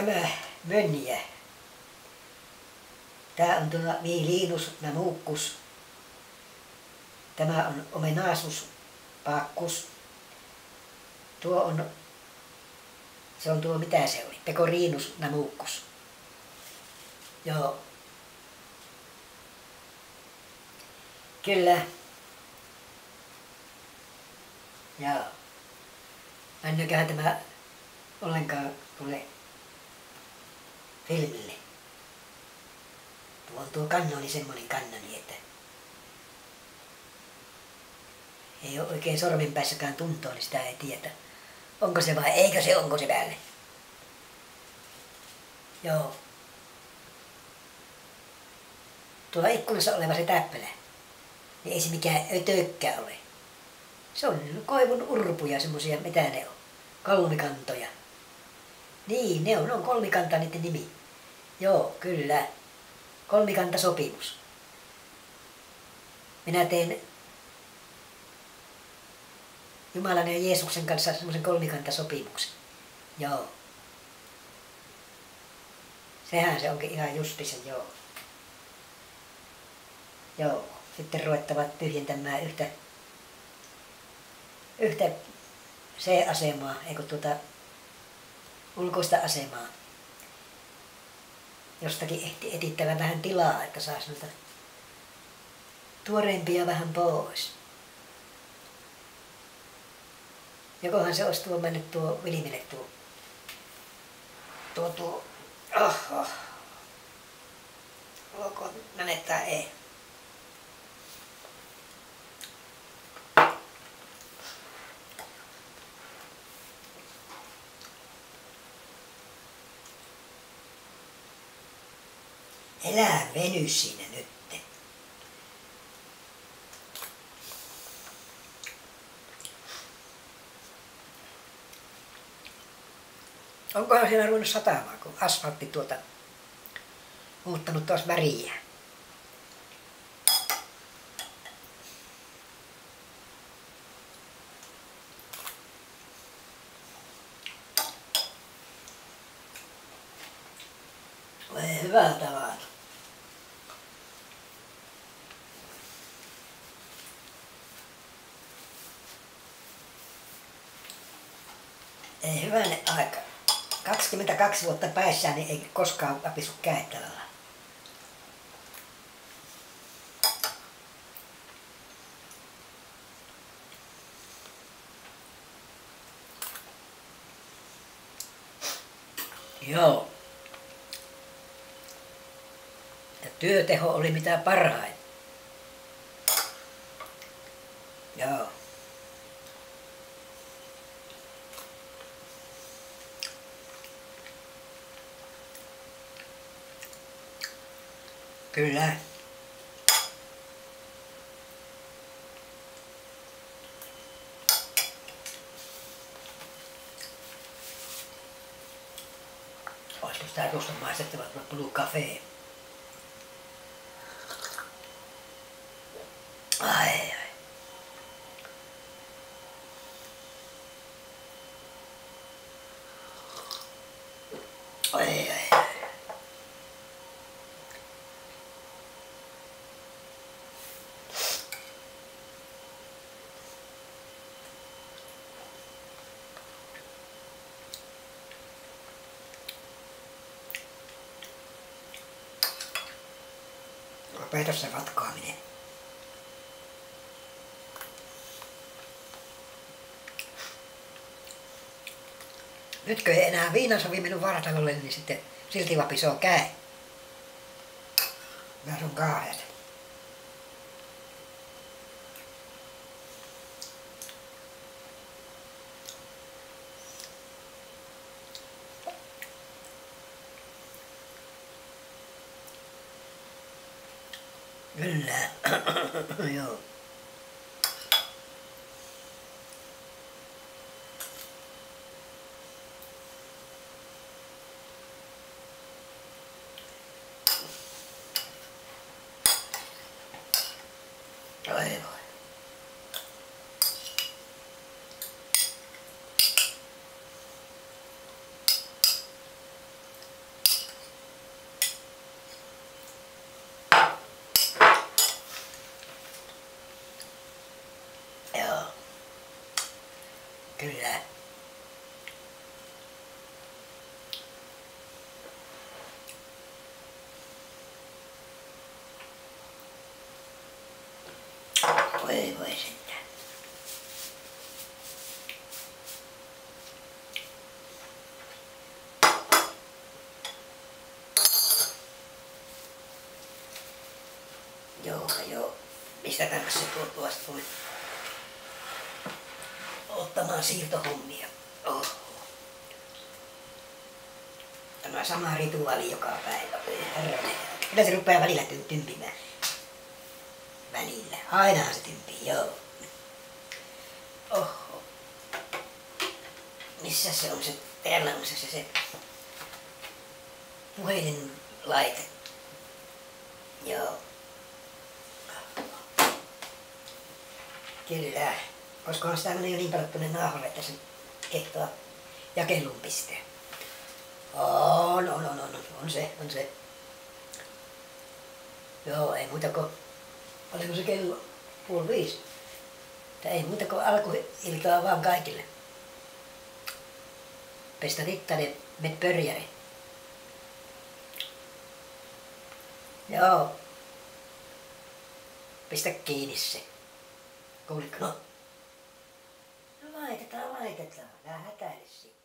tämä Mönjä. Tää on Viilinus namuuccus. Tämä on Omenasus paaccus. Tuo on, se on tuo, mitä se oli? Pecorinus namuuccus. Joo. Kyllä. Joo. Mennäköhän tämä ollenkaan tuolle filmille. Tuo kanno oli semmoinen kannoni, että ei ole oikein sormenpäissäkään tuntoa, niin sitä ei tiedä. Onko se vai eikö se, onko se päälle. Joo. Tuolla ikkunassa oleva se täppälä, niin ei se mikään ötökkä ole. Se on koivun urpuja semmosia, mitä ne on. Kolmikantoja. Niin, ne on kolmikanta niiden nimi. Joo, kyllä. Kolmikantasopimus. Minä teen Jumalan ja Jeesuksen kanssa semmoisen kolmikantasopimuksen. Joo. Sehän se onkin ihan justisen, joo. Joo. Sitten ruvettavat tyhjentämään yhtä C-asemaa, eikö ulkoista asemaa. Jostakin etittävä vähän tilaa, että saisi noita tuoreimpia vähän pois. Jokohan se olisi mennyt tuo Vilimille olkoon menettää ei. Elää veny siinä nyt. Onkohan siellä ruvennut satamaan, kun asfaltti muuttanut taas väriä. Voi hyvää tavalla. Ei hyvänen aika. 22 vuotta päissään, niin ei koskaan apisu kädet tällä lailla. Joo. Ja työteho oli mitä parhain. Joo. Kyllä. Olisiko sitä tuosta maistettavat Blue Cafe? Ai. Ai. Lopeta se vatkaaminen. Nytkö ei enää viinasavi minun vartalolle, niin sitten silti vapisoo käy. Mä sun kaaret. Kyllä. Joo. Oi voi. Kyllä. Voi sentään. Joo. Pistetäänkö se tuosta tuli ottamaan siirtohommia. Oho. Tämä sama rituaali joka päivä. Kyllä se rupeaa välillä tympimään. Välillä. Ainahan se tympii, joo. Oho. Missä se on se? Täällä on se puhelinlaite. Joo. Kyllä. Koskahan sitä menee jo niin paljon tuonne nauhalle, että sen kehtaa jakeluun pistää. On se. Joo, ei muuta kuin, oliko se kello 4:30? Ei muuta kuin alkuiltaa vaan kaikille. Pestä rittainen, met pörjäri. Joo. Pistä kiinni se. Kuulitko? No laitetaan. Älä hätäile siitä.